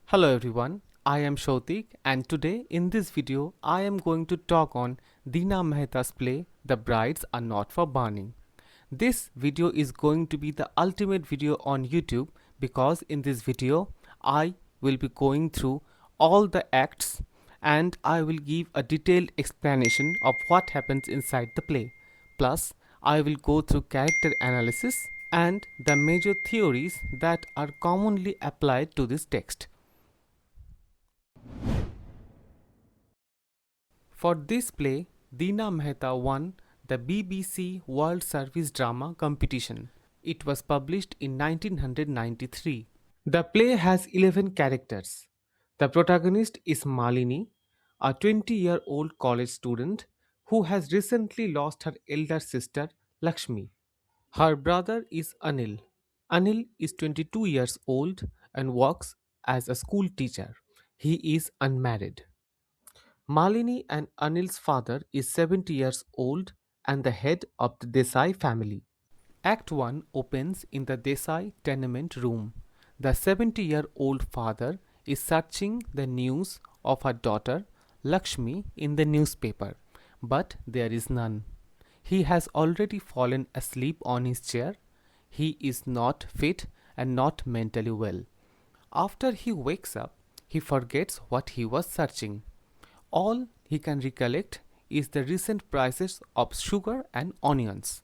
Hello everyone, I am Shautik and today in this video I am going to talk on Dina Mehta's play The Brides Are Not for Burning. This video is going to be the ultimate video on YouTube because in this video I will be going through all the acts and I will give a detailed explanation of what happens inside the play. Plus, I will go through character analysis and the major theories that are commonly applied to this text. For this play, Dina Mehta won the BBC World Service Drama Competition. It was published in 1993. The play has 11 characters. The protagonist is Malini, a 20-year-old college student who has recently lost her elder sister Lakshmi. Her brother is Anil. Anil is 22 years old and works as a school teacher. He is unmarried. Malini and Anil's father is 70 years old and the head of the Desai family. Act 1 opens in the Desai tenement room. The 70-year-old father is searching the news of her daughter Lakshmi in the newspaper, but there is none. He has already fallen asleep on his chair. He is not fit and not mentally well. After he wakes up, he forgets what he was searching. All he can recollect is the recent prices of sugar and onions.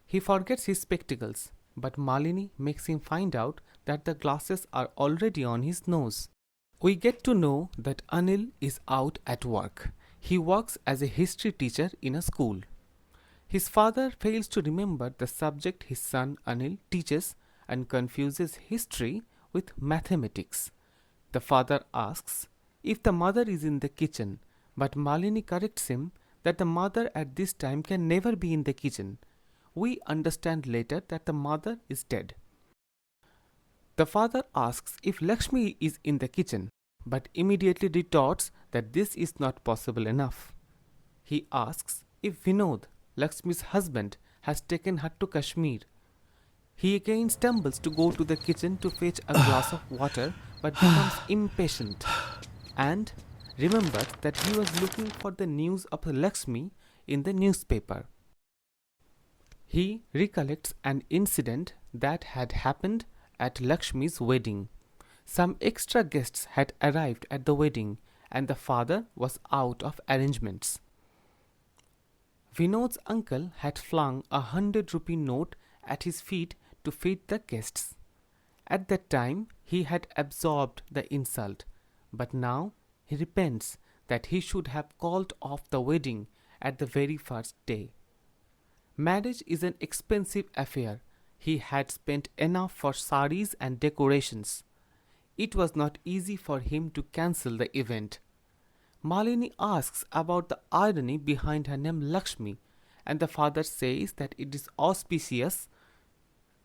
He forgets his spectacles, but Malini makes him find out that the glasses are already on his nose. We get to know that Anil is out at work. He works as a history teacher in a school. His father fails to remember the subject his son Anil teaches and confuses history with mathematics. The father asks if the mother is in the kitchen, but Malini corrects him that the mother at this time can never be in the kitchen. We understand later that the mother is dead. The father asks if Lakshmi is in the kitchen, but immediately retorts that this is not possible enough. He asks if Vinod, Lakshmi's husband, has taken her to Kashmir. He again stumbles to go to the kitchen to fetch a glass of water but becomes impatient and remembers that he was looking for the news of Lakshmi in the newspaper. He recollects an incident that had happened at Lakshmi's wedding. Some extra guests had arrived at the wedding and the father was out of arrangements. Vinod's uncle had flung a 100-rupee note at his feet to feed the guests. At that time, he had absorbed the insult, but now he repents that he should have called off the wedding at the very first day. Marriage is an expensive affair. He had spent enough for saris and decorations. It was not easy for him to cancel the event. Malini asks about the irony behind her name Lakshmi, and the father says that it is auspicious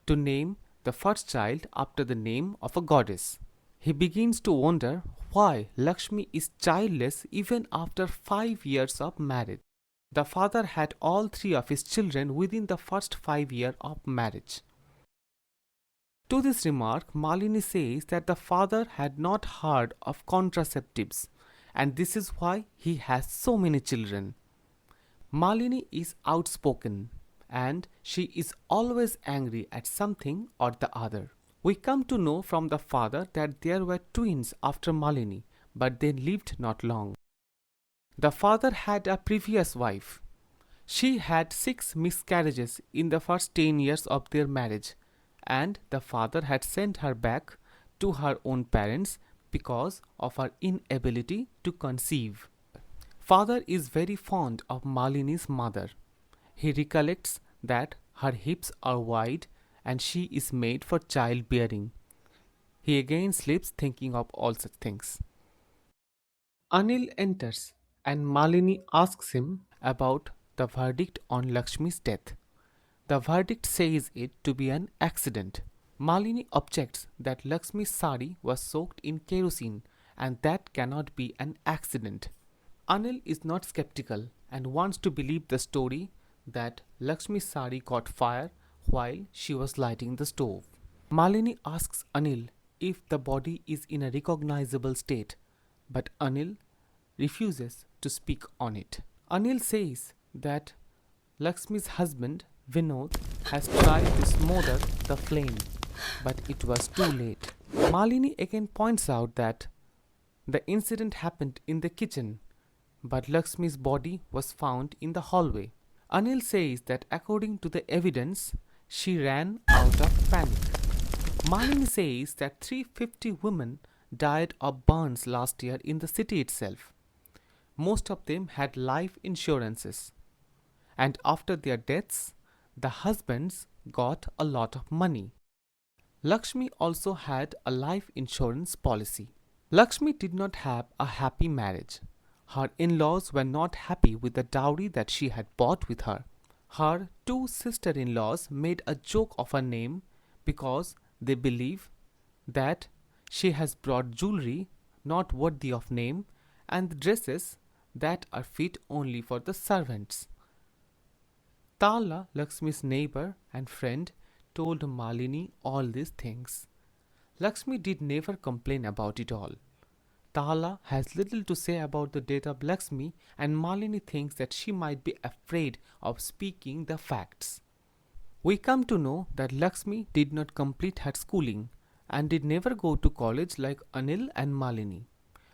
to name the first child after the name of a goddess. He begins to wonder why Lakshmi is childless even after 5 years of marriage. The father had all 3 of his children within the first 5 years of marriage. To this remark, Malini says that the father had not heard of contraceptives and this is why he has so many children. Malini is outspoken and she is always angry at something or the other. We come to know from the father that there were twins after Malini, but they lived not long. The father had a previous wife. She had 6 miscarriages in the first 10 years of their marriage, and the father had sent her back to her own parents because of her inability to conceive. Father is very fond of Malini's mother. He recollects that her hips are wide and she is made for childbearing. He again sleeps thinking of all such things. Anil enters and Malini asks him about the verdict on Lakshmi's death. The verdict says it to be an accident. Malini objects that Lakshmi's sari was soaked in kerosene and that cannot be an accident. Anil is not skeptical and wants to believe the story that Lakshmi's sari caught fire while she was lighting the stove. Malini asks Anil if the body is in a recognizable state, but Anil refuses to speak on it. Anil says that Lakshmi's husband Vinod has tried to smother the flame, but it was too late. Malini again points out that the incident happened in the kitchen, but Lakshmi's body was found in the hallway. Anil says that according to the evidence, she ran out of panic. Malini says that 350 women died of burns last year in the city itself. Most of them had life insurances, and after their deaths, the husbands got a lot of money. Lakshmi also had a life insurance policy. Lakshmi did not have a happy marriage. Her in-laws were not happy with the dowry that she had bought with her. Her two sister-in-laws made a joke of her name because they believe that she has brought jewelry not worthy of name and dresses that are fit only for the servants. Tala, Lakshmi's neighbor and friend, told Malini all these things. Lakshmi did never complain about it all. Tala has little to say about the death of Lakshmi, and Malini thinks that she might be afraid of speaking the facts. We come to know that Lakshmi did not complete her schooling and did never go to college like Anil and Malini.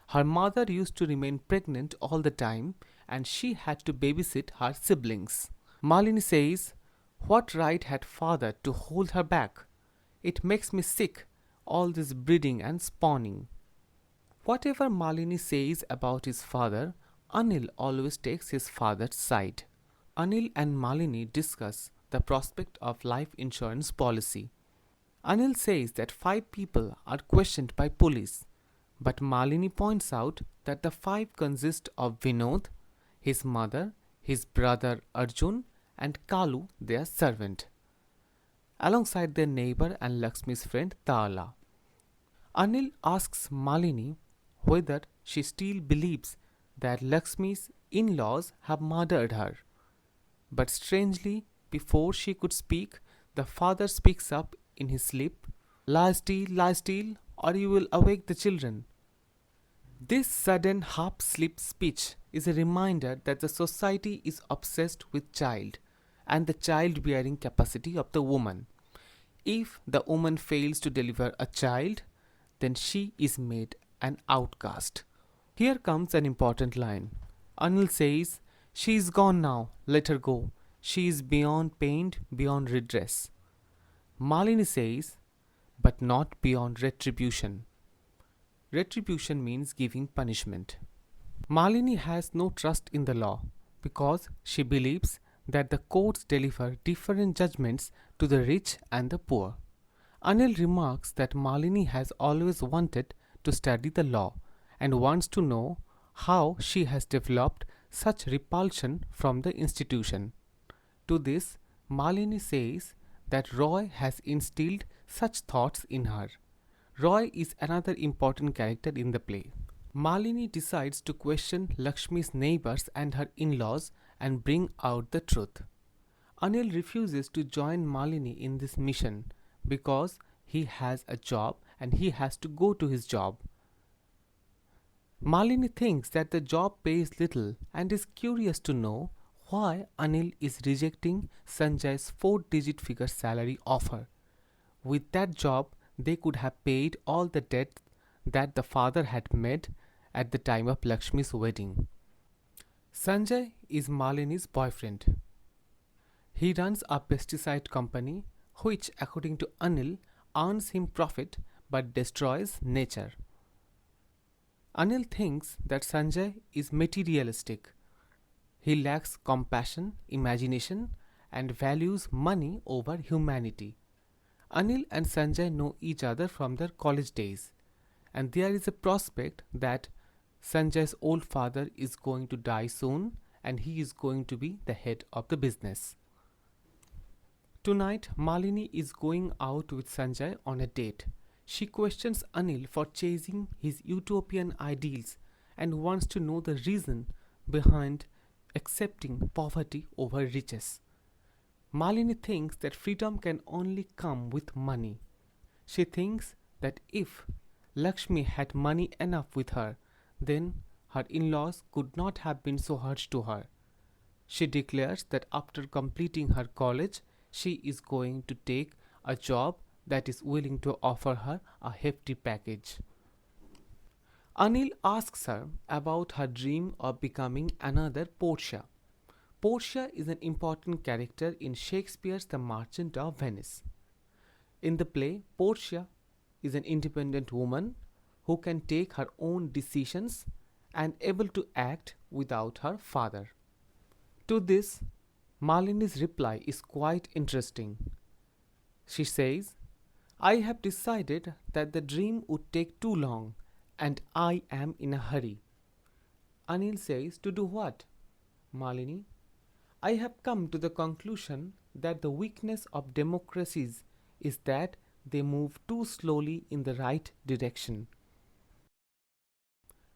Her mother used to remain pregnant all the time and she had to babysit her siblings. Malini says, "What right had father to hold her back? It makes me sick, all this breeding and spawning." Whatever Malini says about his father, Anil always takes his father's side. Anil and Malini discuss the prospect of life insurance policy. Anil says that 5 people are questioned by police, but Malini points out that the 5 consist of Vinod, his mother, his brother Arjun, and Kalu, their servant, alongside their neighbor and Lakshmi's friend Tala. Anil asks Malini whether she still believes that Lakshmi's in-laws have murdered her. But strangely, before she could speak, the father speaks up in his sleep, lie still, or you will awake the children." This sudden half-sleep speech is a reminder that the society is obsessed with child and the childbearing capacity of the woman. If the woman fails to deliver a child, then she is made an outcast. Here comes an important line. Anil says, "She is gone now, let her go. She is beyond pain, beyond redress." Malini says, "But not beyond retribution." Retribution means giving punishment. Malini has no trust in the law because she believes that the courts deliver different judgments to the rich and the poor. Anil remarks that Malini has always wanted to study the law and wants to know how she has developed such repulsion from the institution. To this, Malini says that Roy has instilled such thoughts in her. Roy is another important character in the play. Malini decides to question Lakshmi's neighbors and her in-laws and bring out the truth. Anil refuses to join Malini in this mission because he has a job and he has to go to his job. Malini thinks that the job pays little and is curious to know why Anil is rejecting Sanjay's 4-digit figure salary offer. With that job, they could have paid all the debt that the father had made at the time of Lakshmi's wedding. Sanjay is Malini's boyfriend. He runs a pesticide company which, according to Anil, earns him profit but destroys nature. Anil thinks that Sanjay is materialistic. He lacks compassion, imagination, and values money over humanity. Anil and Sanjay know each other from their college days, and there is a prospect that Sanjay's old father is going to die soon and he is going to be the head of the business. Tonight, Malini is going out with Sanjay on a date. She questions Anil for chasing his utopian ideals and wants to know the reason behind accepting poverty over riches. Malini thinks that freedom can only come with money. She thinks that if Lakshmi had money enough with her, then her in-laws could not have been so harsh to her. She declares that after completing her college, she is going to take a job that is willing to offer her a hefty package. Anil asks her about her dream of becoming another Portia. Portia is an important character in Shakespeare's The Merchant of Venice. In the play, Portia is an independent woman who can take her own decisions and able to act without her father. To this, Malini's reply is quite interesting. She says, I have decided that the dream would take too long and I am in a hurry. Anil says, to do what? Malini, I have come to the conclusion that the weakness of democracies is that they move too slowly in the right direction.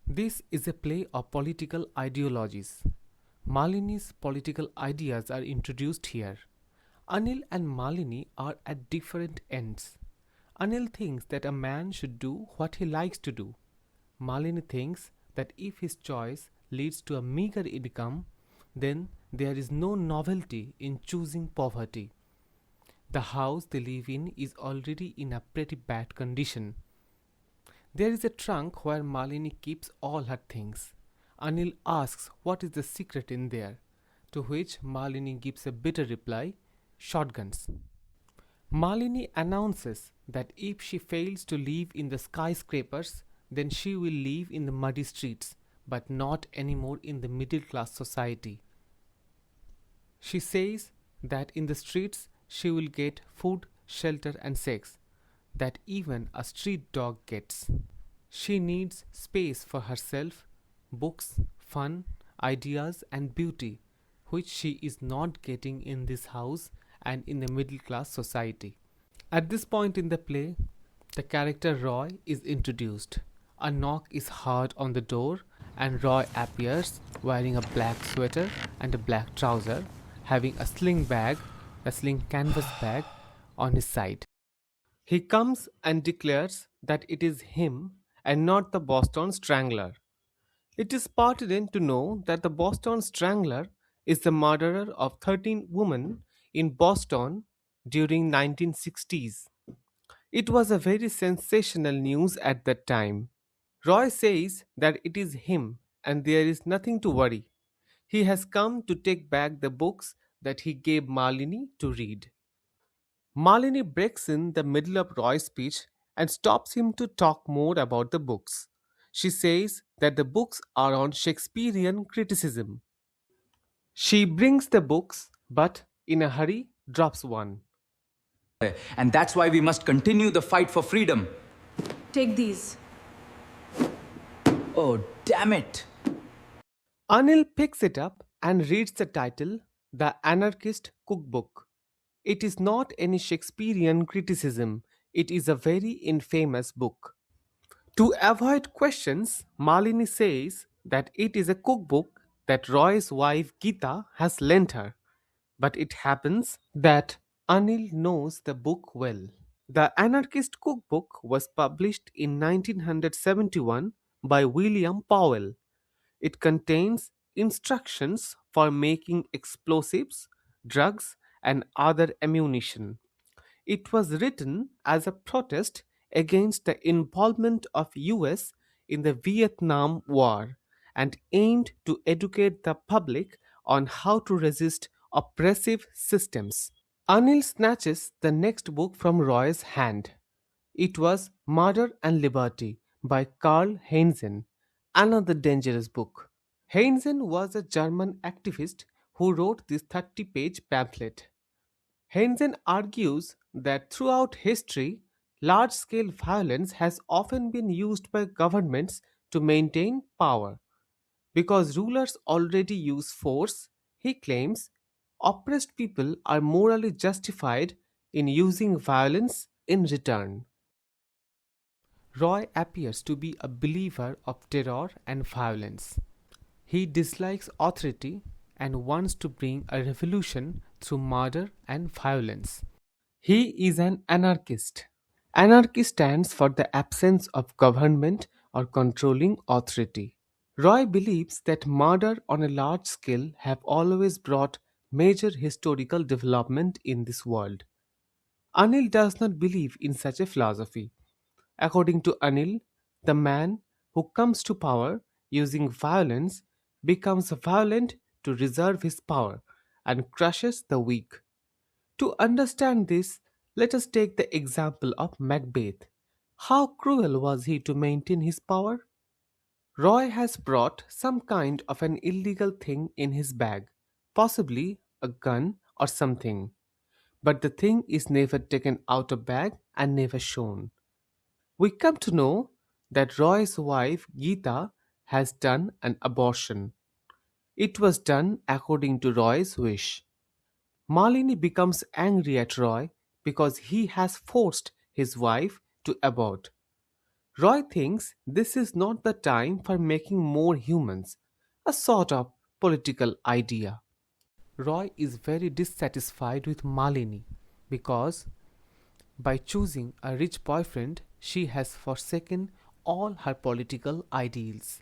This is a play of political ideologies. Malini's political ideas are introduced here. Anil and Malini are at different ends. Anil thinks that a man should do what he likes to do. Malini thinks that if his choice leads to a meager income, then there is no novelty in choosing poverty. The house they live in is already in a pretty bad condition. There is a trunk where Malini keeps all her things. Anil asks what is the secret in there, to which Malini gives a bitter reply, shotguns. Malini announces that if she fails to live in the skyscrapers, then she will live in the muddy streets, but not anymore in the middle class society. She says that in the streets she will get food, shelter and sex, that even a street dog gets. She needs space for herself, books, fun, ideas and beauty, which she is not getting in this house and in the middle class society. At this point in the play, the character Roy is introduced. A knock is heard on the door and Roy appears wearing a black sweater and a black trouser, having a sling canvas bag on his side. He comes and declares that it is him and not the Boston Strangler. It is pertinent to know that the Boston Strangler is the murderer of 13 women in Boston during 1960s. It was a very sensational news at that time. Roy says that it is him and there is nothing to worry. He has come to take back the books that he gave Malini to read. Malini breaks in the middle of Roy's speech and stops him to talk more about the books. She says that the books are on Shakespearean criticism. She brings the books, but in a hurry drops one. And that's why we must continue the fight for freedom. Take these. Oh, damn it. Anil picks it up and reads the title, The Anarchist Cookbook. It is not any Shakespearean criticism, it is a very infamous book. To avoid questions, Malini says that it is a cookbook that Roy's wife Geeta has lent her. But it happens that Anil knows the book well. The Anarchist Cookbook was published in 1971 by William Powell. It contains instructions for making explosives, drugs, and other ammunition. It was written as a protest against the involvement of US in the Vietnam War and aimed to educate the public on how to resist oppressive systems. Anil snatches the next book from Roy's hand. It was Murder and Liberty by Karl Heinzen, another dangerous book. Heinzen was a German activist who wrote this 30-page pamphlet. Heinzen argues that throughout history, large-scale violence has often been used by governments to maintain power. Because rulers already use force, he claims, oppressed people are morally justified in using violence in return. Roy appears to be a believer of terror and violence. He dislikes authority and wants to bring a revolution through murder and violence. He is an anarchist. Anarchy stands for the absence of government or controlling authority. Roy believes that murder on a large scale have always brought major historical development in this world. Anil does not believe in such a philosophy. According to Anil, the man who comes to power using violence becomes violent to reserve his power and crushes the weak. To understand this, let us take the example of Macbeth. How cruel was he to maintain his power? Roy has brought some kind of an illegal thing in his bag, possibly a gun or something. But the thing is never taken out of bag and never shown. We come to know that Roy's wife Geeta has done an abortion. It was done according to Roy's wish. Malini becomes angry at Roy because he has forced his wife to abort. Roy thinks this is not the time for making more humans, a sort of political idea. Roy is very dissatisfied with Malini because by choosing a rich boyfriend, she has forsaken all her political ideals.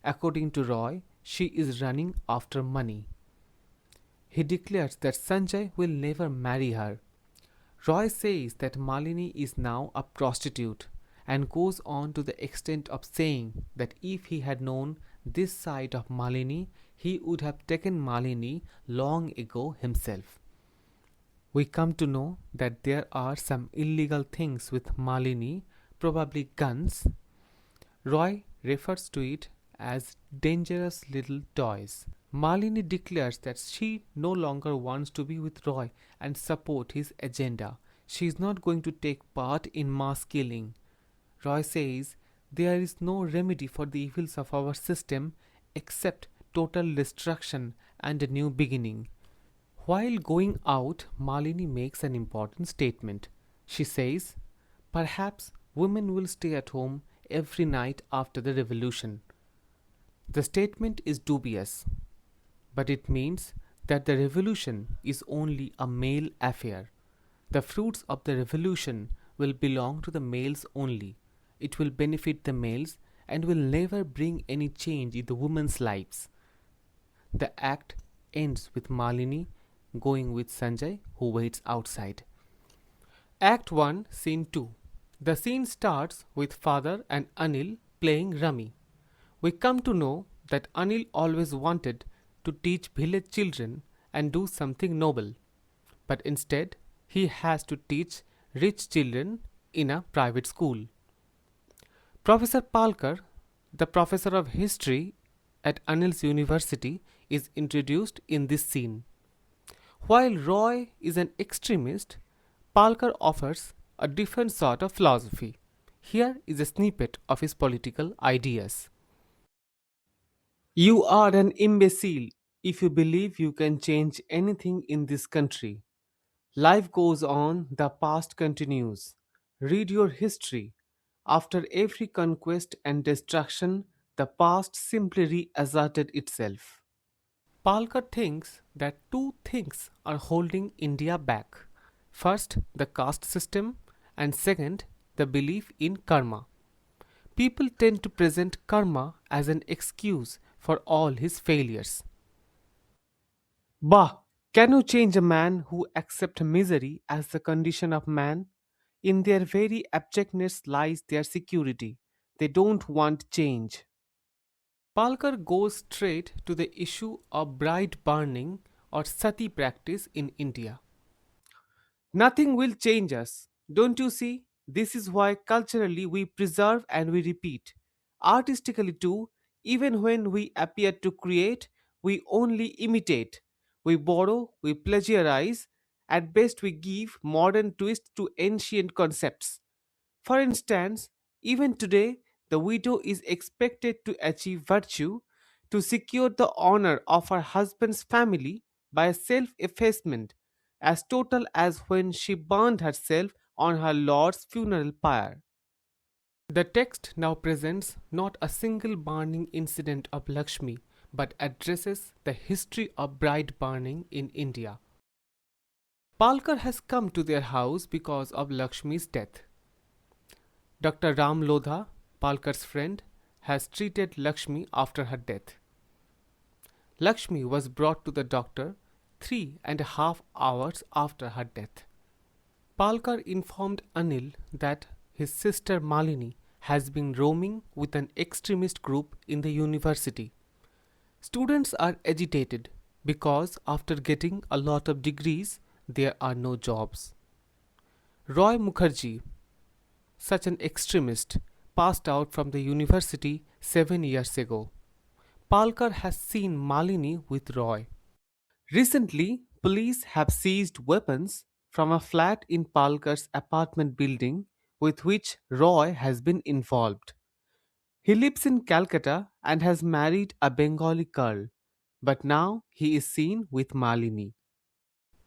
According to Roy, she is running after money. He declares that Sanjay will never marry her. Roy says that Malini is now a prostitute and goes on to the extent of saying that if he had known this side of Malini, he would have taken Malini long ago himself. We come to know that there are some illegal things with Malini, probably guns. Roy refers to it as dangerous little toys. Malini declares that she no longer wants to be with Roy and support his agenda. She is not going to take part in mass killing. Roy says there is no remedy for the evils of our system except total destruction and a new beginning. While going out, Malini makes an important statement. She says, "Perhaps women will stay at home every night after the revolution." The statement is dubious, but it means that the revolution is only a male affair. The fruits of the revolution will belong to the males only. It will benefit the males and will never bring any change in the women's lives. The act ends with Malini going with Sanjay, who waits outside. Act 1, Scene 2. The scene starts with father and Anil playing rummy. We come to know that Anil always wanted to teach village children and do something noble, but instead he has to teach rich children in a private school. Professor Palkar, the professor of history at Anil's university, is introduced in this scene. While Roy is an extremist, Palkar offers a different sort of philosophy. Here is a snippet of his political ideas. You are an imbecile if you believe you can change anything in this country. Life goes on, the past continues. Read your history. After every conquest and destruction, the past simply reasserted itself. Palkar thinks that two things are holding India back. First, the caste system, and second, the belief in karma. People tend to present karma as an excuse for all his failures. Bah! Can you change a man who accepts misery as the condition of man? In their very abjectness lies their security. They don't want change. Palkar goes straight to the issue of bride burning or sati practice in India. Nothing will change us. Don't you see? This is why culturally we preserve and we repeat. Artistically, too, even when we appear to create, we only imitate. We borrow, we plagiarize, at best we give modern twists to ancient concepts. For instance, even today, the widow is expected to achieve virtue to secure the honor of her husband's family by a self effacement as total as when she burned herself on her lord's funeral pyre. The text now presents not a single burning incident of Lakshmi but addresses the history of bride burning in India. Palkar has come to their house because of Lakshmi's death. Dr. Ram Lodha, Palkar's friend, has treated Lakshmi after her death. Lakshmi was brought to the doctor 3.5 hours after her death. Palkar informed Anil that his sister Malini has been roaming with an extremist group in the university. Students are agitated because after getting a lot of degrees, there are no jobs. Roy Mukherjee, such an extremist, passed out from the university 7 years ago. Palkar has seen Malini with Roy. Recently, police have seized weapons from a flat in Palkar's apartment building with which Roy has been involved. He lives in Calcutta and has married a Bengali girl, but now he is seen with Malini.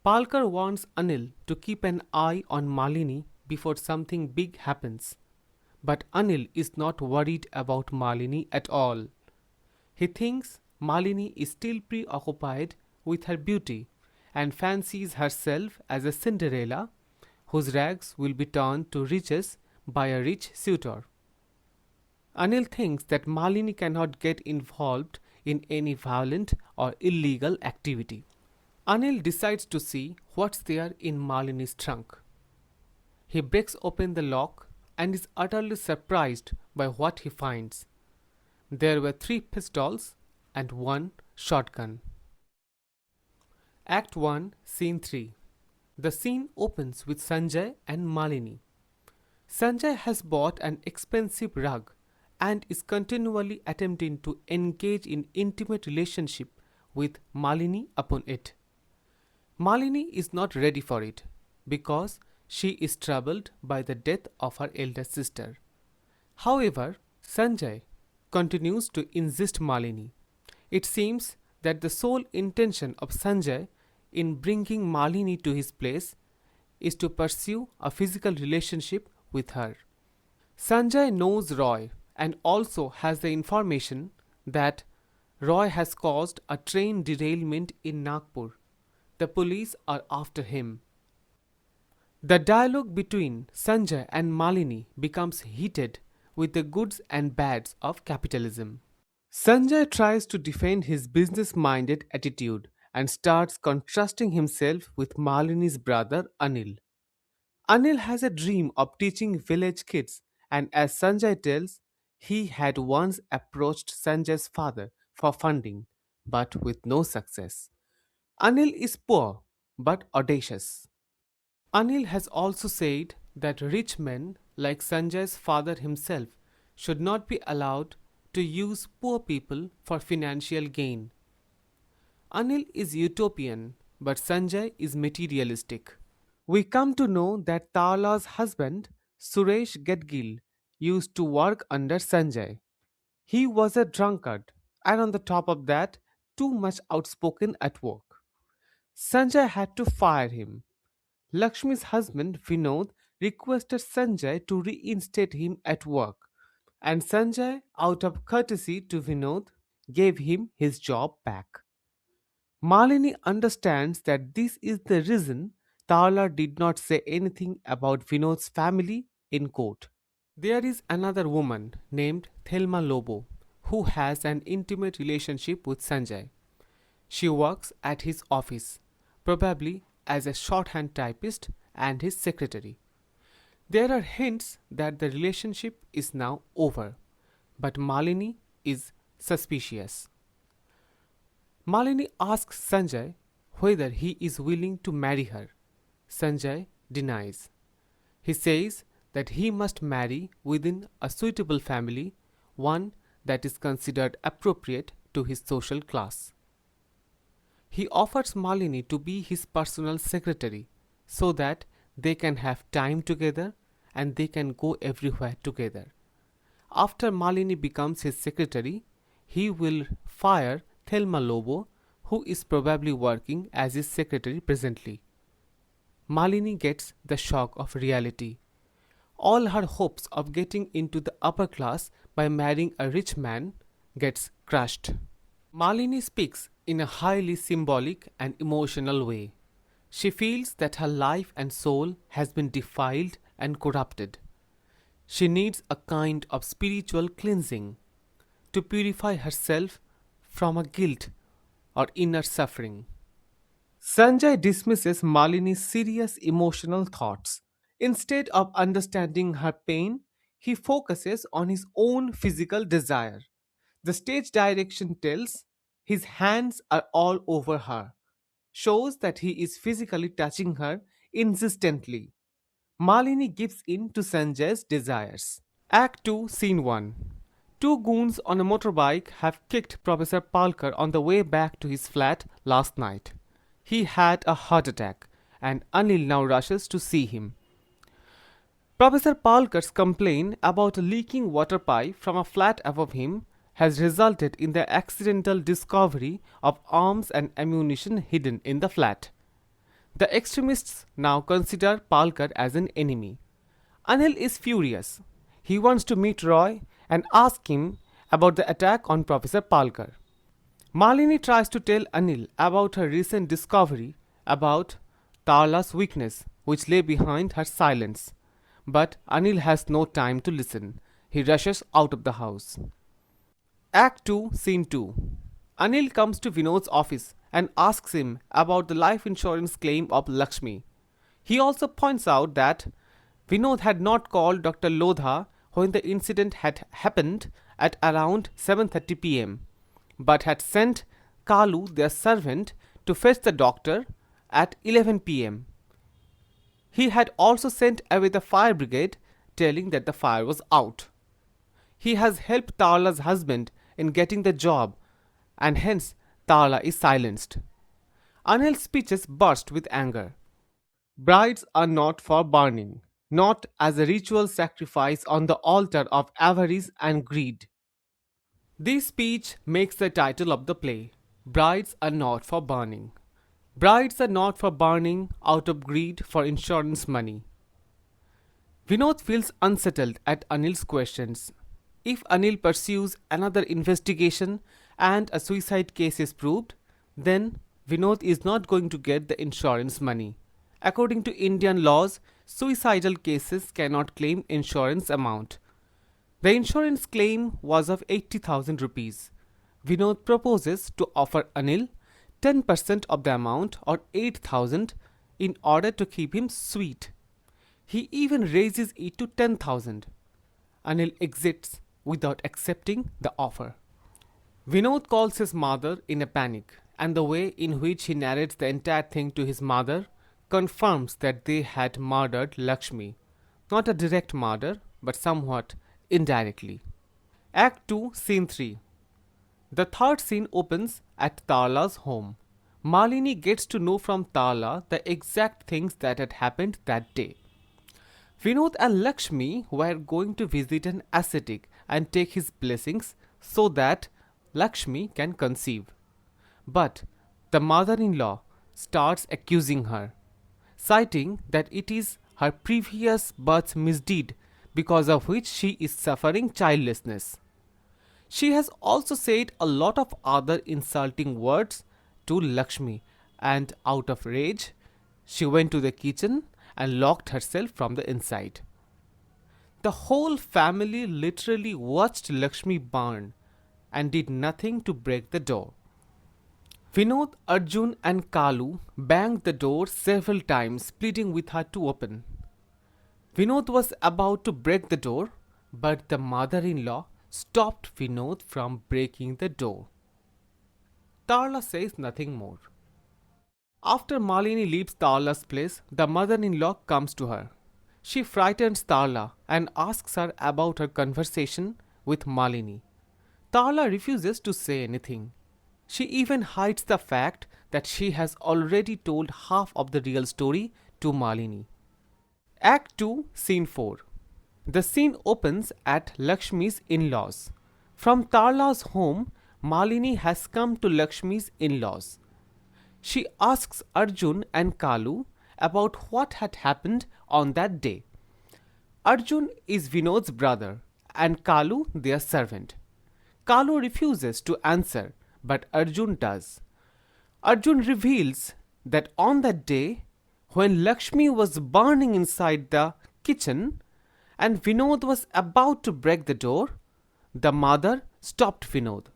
Palkar wants Anil to keep an eye on Malini before something big happens. But Anil is not worried about Malini at all. He thinks Malini is still preoccupied with her beauty and fancies herself as a Cinderella whose rags will be turned to riches by a rich suitor. Anil thinks that Malini cannot get involved in any violent or illegal activity. Anil decides to see what's there in Malini's trunk. He breaks open the lock and is utterly surprised by what he finds. There were 3 pistols and 1 shotgun. Act 1, Scene 3. The scene opens with Sanjay and Malini. Sanjay has bought an expensive rug and is continually attempting to engage in intimate relationship with Malini upon it. Malini is not ready for it because she is troubled by the death of her elder sister. However, Sanjay continues to insist Malini. It seems that the sole intention of Sanjay in bringing Malini to his place is to pursue a physical relationship with her. Sanjay knows Roy and also has the information that Roy has caused a train derailment in Nagpur. The police are after him. The dialogue between Sanjay and Malini becomes heated with the goods and bads of capitalism. Sanjay tries to defend his business-minded attitude and starts contrasting himself with Malini's brother Anil. Anil has a dream of teaching village kids, and as Sanjay tells, he had once approached Sanjay's father for funding, but with no success. Anil is poor but audacious. Anil has also said that rich men like Sanjay's father himself should not be allowed to use poor people for financial gain. Anil is utopian, but Sanjay is materialistic. We come to know that Tawla's husband, Suresh Gadgil, used to work under Sanjay. He was a drunkard, and on the top of that, too much outspoken at work. Sanjay had to fire him. Lakshmi's husband, Vinod, requested Sanjay to reinstate him at work, and Sanjay, out of courtesy to Vinod, gave him his job back. Malini understands that this is the reason Tawla did not say anything about Vinod's family in court. There is another woman named Thelma Lobo who has an intimate relationship with Sanjay. She works at his office, probably as a shorthand typist and his secretary. There are hints that the relationship is now over, but Malini is suspicious. Malini asks Sanjay whether he is willing to marry her. Sanjay denies. He says that he must marry within a suitable family, one that is considered appropriate to his social class. He offers Malini to be his personal secretary so that they can have time together and they can go everywhere together. After Malini becomes his secretary, he will fire Thelma Lobo, who is probably working as his secretary presently. Malini gets the shock of reality. All her hopes of getting into the upper class by marrying a rich man gets crushed. Malini speaks in a highly symbolic and emotional way. She feels that her life and soul has been defiled and corrupted. She needs a kind of spiritual cleansing to purify herself from a guilt or inner suffering. Sanjay dismisses Malini's serious emotional thoughts. Instead of understanding her pain, he focuses on his own physical desire. The stage direction tells his hands are all over her, shows that he is physically touching her insistently. Malini gives in to Sanjay's desires. Act 2, Scene 1. Two goons on a motorbike have kicked Professor Palkar on the way back to his flat last night. He had a heart attack, and Anil now rushes to see him. Professor Palkar's complaint about a leaking water pipe from a flat above him has resulted in the accidental discovery of arms and ammunition hidden in the flat. The extremists now consider Palkar as an enemy. Anil is furious. He wants to meet Roy and ask him about the attack on Professor Palkar. Malini tries to tell Anil about her recent discovery about Tarla's weakness, which lay behind her silence. But Anil has no time to listen. He rushes out of the house. Act 2, Scene 2. Anil comes to Vinod's office and asks him about the life insurance claim of Lakshmi. He also points out that Vinod had not called Dr. Lodha when the incident had happened at around 7:30 pm, but had sent Kalu, their servant, to fetch the doctor at 11 pm. He had also sent away the fire brigade, telling that the fire was out. He has helped Tarla's husband in getting the job, and hence Tarla is silenced. Anil's speeches burst with anger. Brides are not for burning, not as a ritual sacrifice on the altar of avarice and greed. This speech makes the title of the play, Brides Are Not for Burning. Brides are not for burning out of greed for insurance money. Vinod feels unsettled at Anil's questions. If Anil pursues another investigation and a suicide case is proved, then Vinod is not going to get the insurance money. According to Indian laws, suicidal cases cannot claim insurance amount. The insurance claim was of 80,000 rupees. Vinod proposes to offer Anil 10% of the amount or 8,000 in order to keep him sweet. He even raises it to 10,000. Anil exits without accepting the offer. Vinod calls his mother in a panic, and the way in which he narrates the entire thing to his mother confirms that they had murdered Lakshmi. Not a direct murder, but somewhat indirectly. Act 2, Scene 3. The third scene opens at Tarla's home. Malini gets to know from Tarla the exact things that had happened that day. Vinod and Lakshmi were going to visit an ascetic and take his blessings so that Lakshmi can conceive. But the mother-in-law starts accusing her, citing that it is her previous birth's misdeed because of which she is suffering childlessness. She has also said a lot of other insulting words to Lakshmi, and out of rage, she went to the kitchen and locked herself from the inside. The whole family literally watched Lakshmi burn and did nothing to break the door. Vinod, Arjun and Kalu banged the door several times, pleading with her to open. Vinod was about to break the door, but the mother-in-law stopped Vinod from breaking the door. Tarla says nothing more. After Malini leaves Tarla's place, the mother-in-law comes to her. She frightens Tarla and asks her about her conversation with Malini. Tarla refuses to say anything. She even hides the fact that she has already told half of the real story to Malini. Act 2, Scene 4. The scene opens at Lakshmi's in-laws. From Tarla's home, Malini has come to Lakshmi's in-laws. She asks Arjun and Kalu about what had happened on that day. Arjun is Vinod's brother and Kalu their servant. Kalu refuses to answer, but Arjun does. Arjun reveals that on that day, when Lakshmi was burning inside the kitchen and Vinod was about to break the door, the mother stopped Vinod.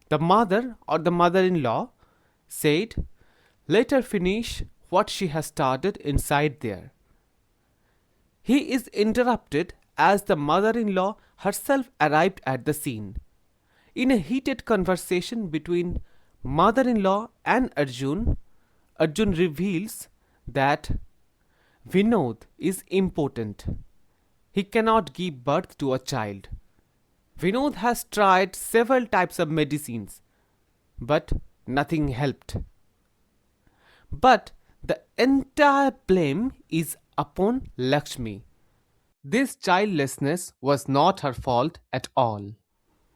The mother or the mother in law said, "Let her finish what she has started inside there." He is interrupted as the mother in law herself arrived at the scene. In a heated conversation between mother in law and Arjun, Arjun reveals that Vinod is impotent. He cannot give birth to a child. Vinod has tried several types of medicines, but nothing helped. But the entire blame is upon Lakshmi. This childlessness was not her fault at all.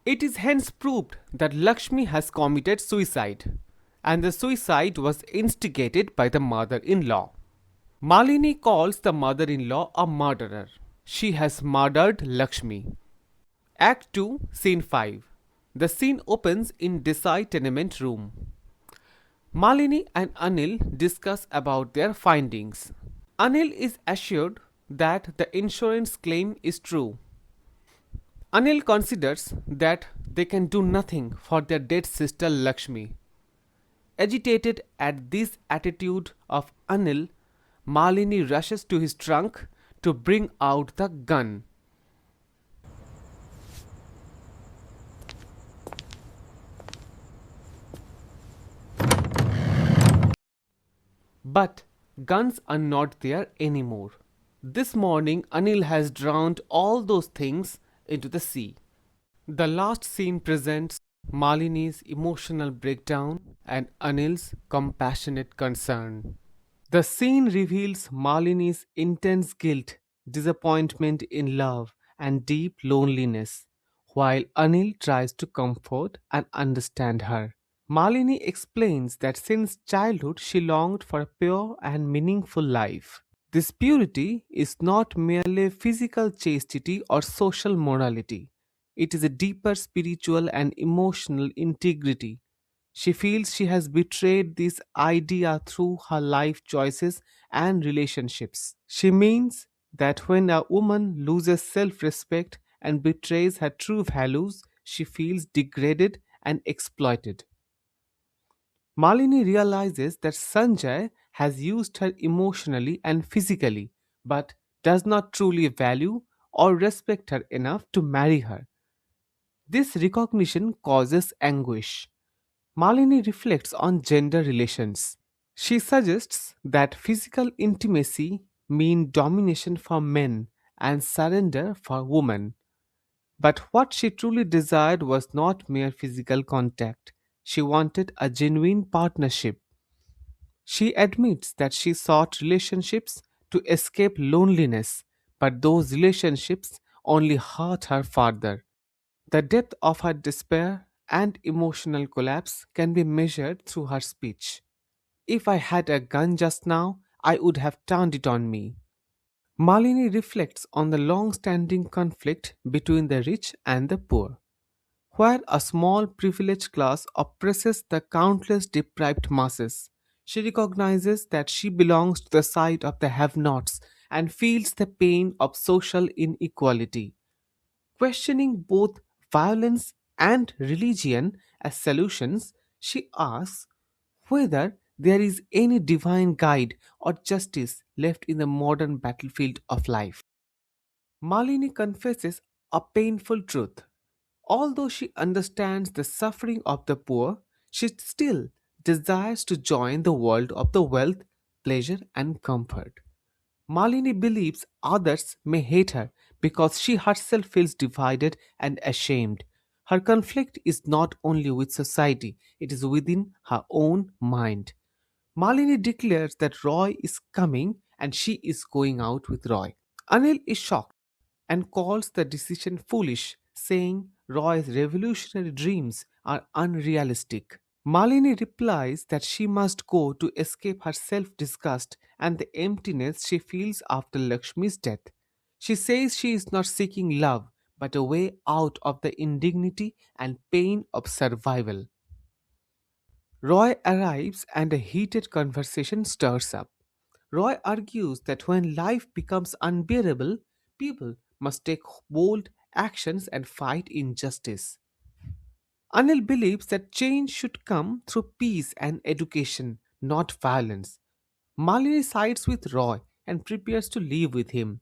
It is hence proved that Lakshmi has committed suicide, and the suicide was instigated by the mother in law. Malini calls the mother in law a murderer. She has murdered Lakshmi. Act 2, Scene 5. The scene opens in Desai tenement room. Malini and Anil discuss about their findings. Anil is assured that the insurance claim is true. Anil considers that they can do nothing for their dead sister Lakshmi. Agitated at this attitude of Anil, Malini rushes to his trunk to bring out the gun. But guns are not there anymore. This morning, Anil has drowned all those things into the sea. The last scene presents Malini's emotional breakdown and Anil's compassionate concern. The scene reveals Malini's intense guilt, disappointment in love, and deep loneliness, while Anil tries to comfort and understand her. Malini explains that since childhood she longed for a pure and meaningful life. This purity is not merely physical chastity or social morality. It is a deeper spiritual and emotional integrity. She feels she has betrayed this idea through her life choices and relationships. She means that when a woman loses self respect and betrays her true values, she feels degraded and exploited. Malini realizes that Sanjay has used her emotionally and physically, but does not truly value or respect her enough to marry her. This recognition causes anguish. Malini reflects on gender relations. She suggests that physical intimacy means domination for men and surrender for women. But what she truly desired was not mere physical contact. She wanted a genuine partnership. She admits that she sought relationships to escape loneliness, but those relationships only hurt her further. The depth of her despair and emotional collapse can be measured through her speech. "If I had a gun just now, I would have turned it on me." Malini reflects on the long standing conflict between the rich and the poor, where a small privileged class oppresses the countless deprived masses. She recognizes that she belongs to the side of the have nots and feels the pain of social inequality. Questioning both violence and religion as solutions, she asks whether there is any divine guide or justice left in the modern battlefield of life. Malini confesses a painful truth. Although she understands the suffering of the poor, she still desires to join the world of the wealth, pleasure, and comfort. Malini believes others may hate her because she herself feels divided and ashamed. Her conflict is not only with society, it is within her own mind. Malini declares that Roy is coming and she is going out with Roy. Anil is shocked and calls the decision foolish, saying Roy's revolutionary dreams are unrealistic. Malini replies that she must go to escape her self disgust and the emptiness she feels after Lakshmi's death. She says she is not seeking love, but a way out of the indignity and pain of survival. Roy arrives and a heated conversation stirs up. Roy argues that when life becomes unbearable, people must take bold actions and fight injustice. Anil believes that change should come through peace and education, not violence. Malini sides with Roy and prepares to live with him.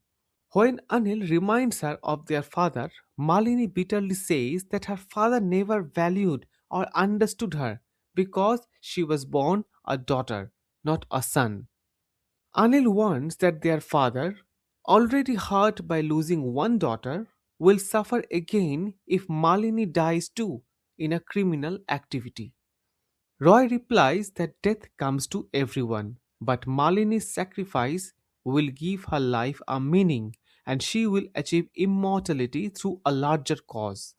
When Anil reminds her of their father, Malini bitterly says that her father never valued or understood her because she was born a daughter, not a son. Anil warns that their father, already hurt by losing one daughter, will suffer again if Malini dies too in a criminal activity. Roy replies that death comes to everyone, but Malini's sacrifice will give her life a meaning and she will achieve immortality through a larger cause.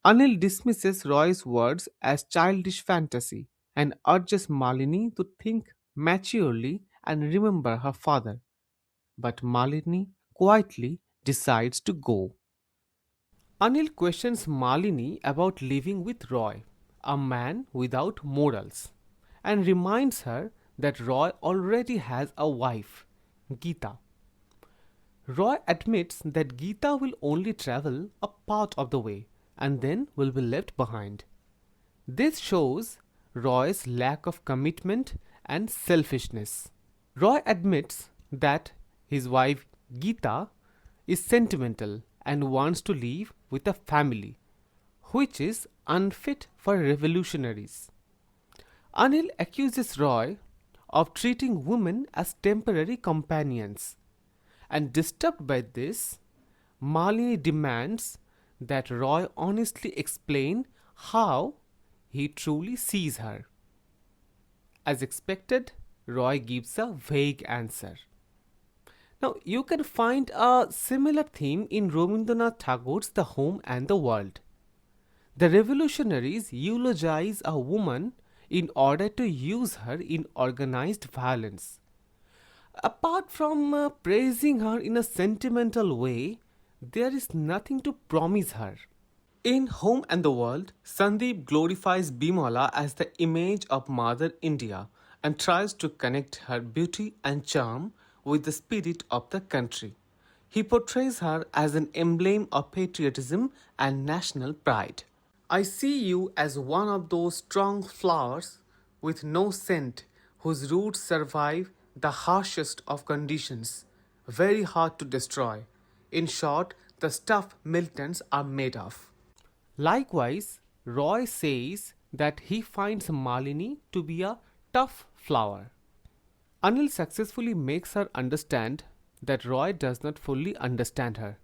Anil dismisses Roy's words as childish fantasy and urges Malini to think maturely and remember her father. But Malini quietly decides to go. Anil questions Malini about living with Roy, a man without morals, and reminds her that Roy already has a wife, Geeta. Roy admits that Geeta will only travel a part of the way and then will be left behind. This shows Roy's lack of commitment and selfishness. Roy admits that his wife Geeta is sentimental and wants to live with a family, which is unfit for revolutionaries. Anil accuses Roy of treating women as temporary companions, and disturbed by this, Malini demands that Roy honestly explain how he truly sees her. As expected, Roy gives a vague answer. Now, you can find a similar theme in Rabindranath Tagore's The Home and the World. The revolutionaries eulogize a woman in order to use her in organized violence. Apart from praising her in a sentimental way, there is nothing to promise her. In Home and the World, Sandeep glorifies Bimala as the image of Mother India and tries to connect her beauty and charm with the spirit of the country. He portrays her as an emblem of patriotism and national pride. I see you as one of those strong flowers with no scent whose roots survive the harshest of conditions, very hard to destroy. In short, the stuff militants are made of. Likewise, Roy says that he finds Malini to be a tough flower. Anil successfully makes her understand that Roy does not fully understand her,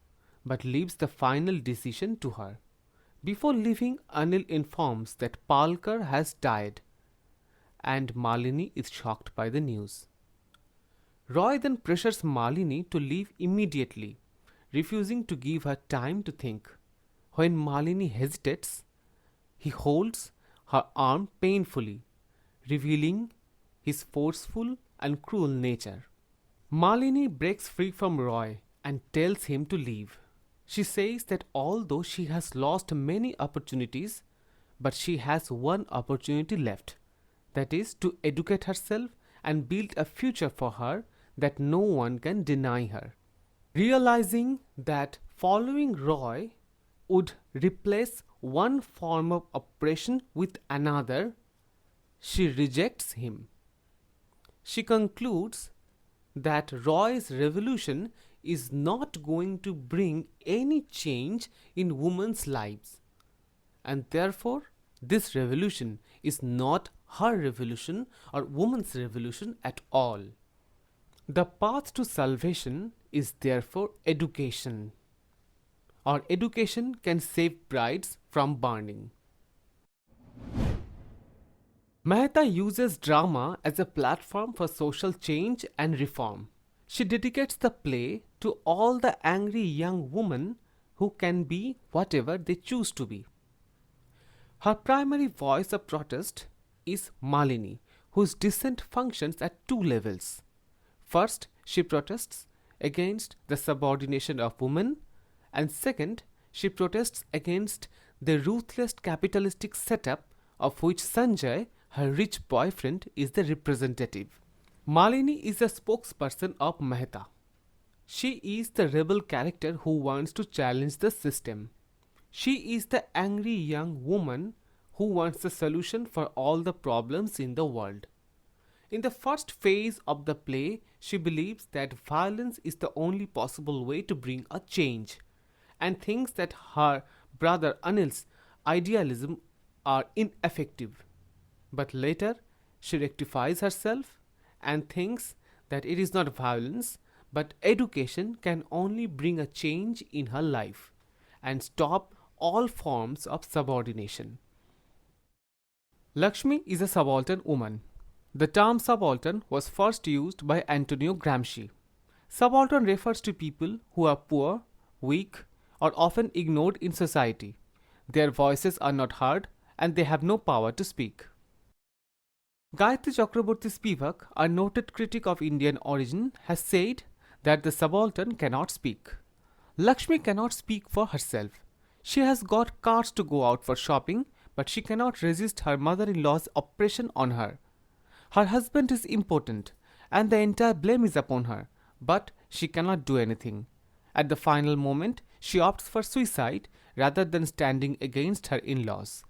but leaves the final decision to her. Before leaving, Anil informs that Palkar has died, and Malini is shocked by the news. Roy then pressures Malini to leave immediately, refusing to give her time to think. When Malini hesitates, he holds her arm painfully, revealing his forceful and cruel nature. Malini breaks free from Roy and tells him to leave. She says that although she has lost many opportunities, but she has one opportunity left, that is to educate herself and build a future for her that no one can deny her. Realizing that following Roy would replace one form of oppression with another, she rejects him. She concludes that Roy's revolution is not going to bring any change in women's lives, and therefore this revolution is not her revolution or women's revolution at all. The path to salvation is therefore education, or education can save brides from burning. Mehta uses drama as a platform for social change and reform. She dedicates the play to all the angry young women who can be whatever they choose to be. Her primary voice of protest is Malini, whose dissent functions at two levels. First, she protests against the subordination of women, and second, she protests against the ruthless capitalistic setup of which Sanjay, her rich boyfriend, is the representative. Malini is a spokesperson of Mehta. She is the rebel character who wants to challenge the system. She is the angry young woman who wants the solution for all the problems in the world. In the first phase of the play, she believes that violence is the only possible way to bring a change and thinks that her brother Anil's idealism are ineffective. But later, she rectifies herself and thinks that it is not violence but education can only bring a change in her life and stop all forms of subordination. Lakshmi is a subaltern woman. The term subaltern was first used by Antonio Gramsci. Subaltern refers to people who are poor, weak, or often ignored in society. Their voices are not heard and they have no power to speak. Gayatri Chakraborty Spivak, a noted critic of Indian origin, has said that the subaltern cannot speak. Lakshmi cannot speak for herself. She has got cards to go out for shopping, but she cannot resist her mother in law's oppression on her. Her husband is important, and the entire blame is upon her, but she cannot do anything. At the final moment, she opts for suicide rather than standing against her in laws.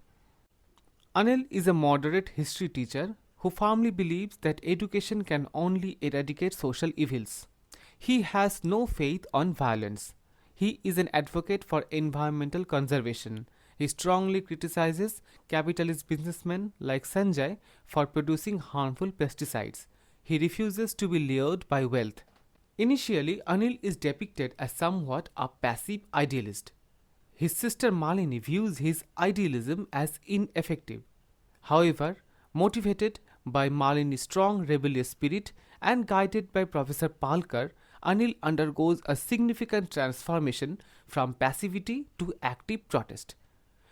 Anil is a moderate history teacher who firmly believes that education can only eradicate social evils. He has no faith on violence. He is an advocate for environmental conservation. He strongly criticizes capitalist businessmen like Sanjay for producing harmful pesticides. He refuses to be lured by wealth. Initially, Anil is depicted as somewhat a passive idealist. His sister Malini views his idealism as ineffective. However, motivated by Malini's strong rebellious spirit and guided by Professor Palkar, Anil undergoes a significant transformation from passivity to active protest.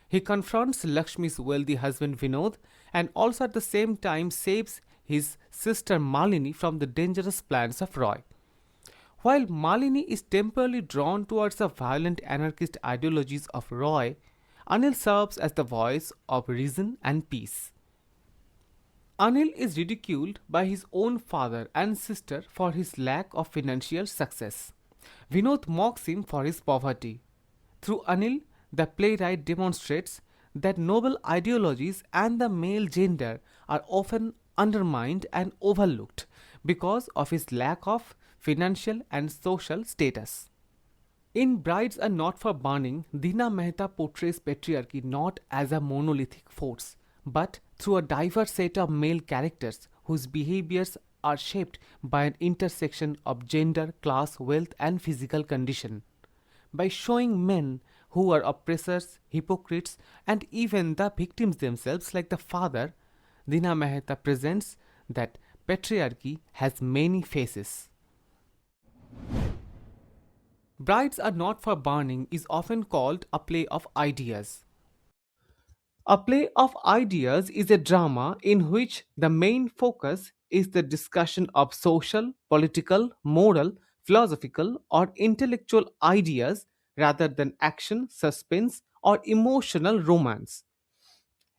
He confronts Lakshmi's wealthy husband Vinod and also at the same time saves his sister Malini from the dangerous plans of Roy. While Malini is temporarily drawn towards the violent anarchist ideologies of Roy, Anil serves as the voice of reason and peace. Anil is ridiculed by his own father and sister for his lack of financial success. Vinod mocks him for his poverty. Through Anil, the playwright demonstrates that noble ideologies and the male gender are often undermined and overlooked because of his lack of financial and social status. In Brides Are Not for Burning, Dina Mehta portrays patriarchy not as a monolithic force, but through a diverse set of male characters whose behaviors are shaped by an intersection of gender, class, wealth, and physical condition. By showing men who are oppressors, hypocrites, and even the victims themselves, like the father, Dina Mehta presents that patriarchy has many faces. Brides Are Not for Burning is often called a play of ideas. A play of ideas is a drama in which the main focus is the discussion of social, political, moral, philosophical, or intellectual ideas rather than action, suspense, or emotional romance.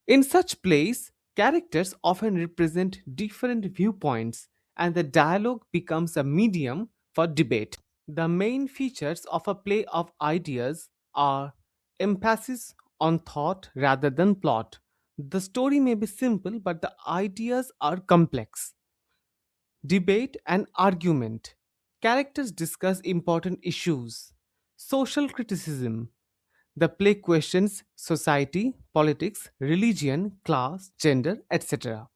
In such plays, characters often represent different viewpoints, and the dialogue becomes a medium for debate. The main features of a play of ideas are emphasis on thought rather than plot. The story may be simple, but the ideas are complex. Debate and argument. Characters discuss important issues. Social criticism. The play questions society, politics, religion, class, gender, etc.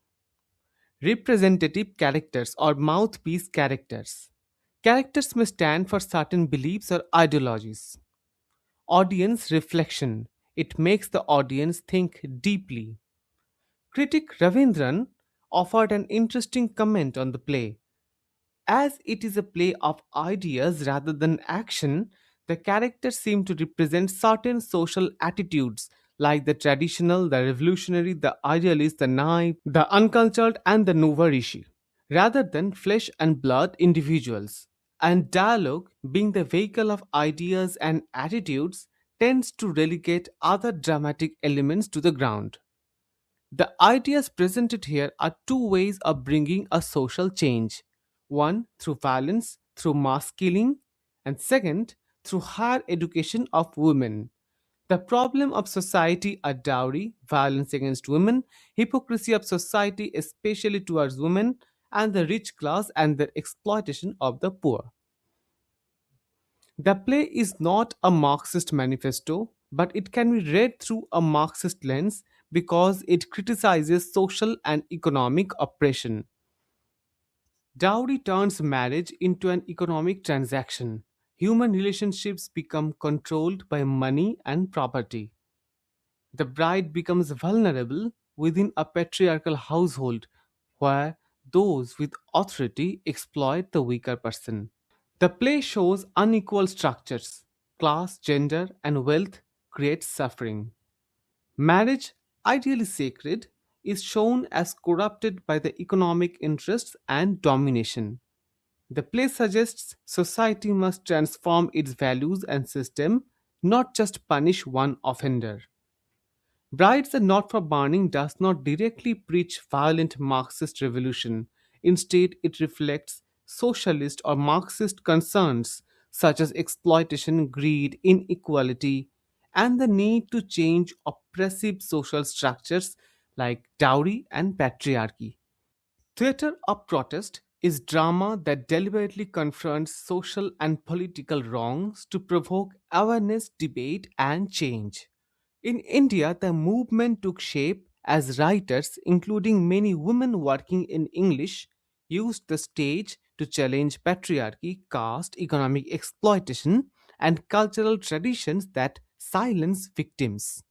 Representative characters or mouthpiece characters. Characters may stand for certain beliefs or ideologies. Audience reflection. It makes the audience think deeply. Critic Ravindran offered an interesting comment on the play. As it is a play of ideas rather than action, the characters seem to represent certain social attitudes like the traditional, the revolutionary, the idealist, the naive, the uncultured, and the nouveau riche, rather than flesh and blood individuals. And dialogue, being the vehicle of ideas and attitudes, tends to relegate other dramatic elements to the ground. The ideas presented here are two ways of bringing a social change: one through violence, through mass killing, and second, through higher education of women. The problem of society are dowry, violence against women, hypocrisy of society, especially towards women, and the rich class and their exploitation of the poor. The play is not a Marxist manifesto, but it can be read through a Marxist lens because it criticizes social and economic oppression. Dowry turns marriage into an economic transaction. Human relationships become controlled by money and property. The bride becomes vulnerable within a patriarchal household where those with authority exploit the weaker person. The play shows unequal structures. Class, gender, and wealth create suffering. Marriage, ideally sacred, is shown as corrupted by the economic interests and domination. The play suggests society must transform its values and system, not just punish one offender. Brides Are Not for Burning does not directly preach violent Marxist revolution. Instead, it reflects socialist or Marxist concerns such as exploitation, greed, inequality, and the need to change oppressive social structures like dowry and patriarchy. Theatre of protest is drama that deliberately confronts social and political wrongs to provoke awareness, debate, and change. In India, the movement took shape as writers, including many women working in English, used the stage to challenge patriarchy, caste, economic exploitation, and cultural traditions that silence victims.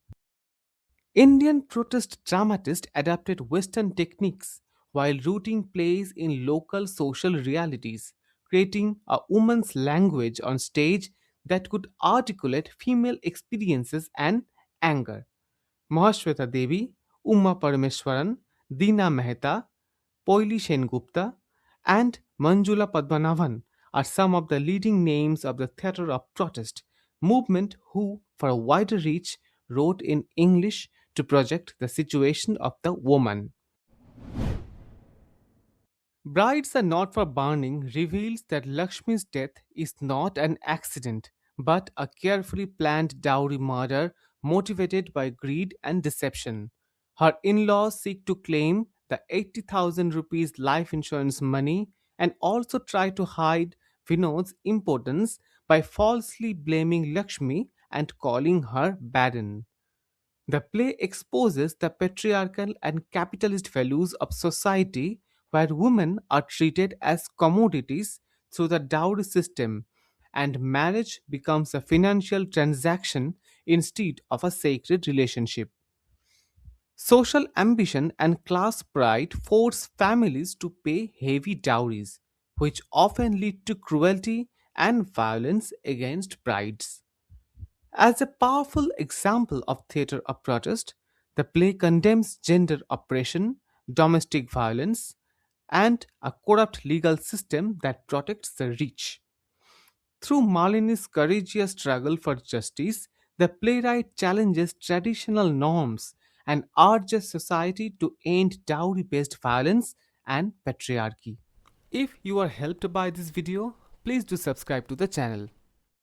Indian protest dramatists adapted Western techniques while rooting plays in local social realities, creating a woman's language on stage that could articulate female experiences and anger. Mahashweta Devi, Uma Parameswaran, Dina Mehta, Poili Sengupta, and Manjula Padmanabhan are some of the leading names of the theatre of protest movement who, for a wider reach, wrote in English to project the situation of the woman. Brides Are Not for Burning reveals that Lakshmi's death is not an accident, but a carefully planned dowry murder motivated by greed and deception. Her in laws seek to claim the 80,000 rupees life insurance money and also try to hide Vinod's impotence by falsely blaming Lakshmi and calling her barren. The play exposes the patriarchal and capitalist values of society where women are treated as commodities through the dowry system and marriage becomes a financial transaction instead of a sacred relationship. Social ambition and class pride force families to pay heavy dowries, which often lead to cruelty and violence against brides. As a powerful example of theatre of protest, the play condemns gender oppression, domestic violence, and a corrupt legal system that protects the rich. Through Malini's courageous struggle for justice, the playwright challenges traditional norms and urges society to end dowry based violence and patriarchy. If you are helped by this video, please do subscribe to the channel.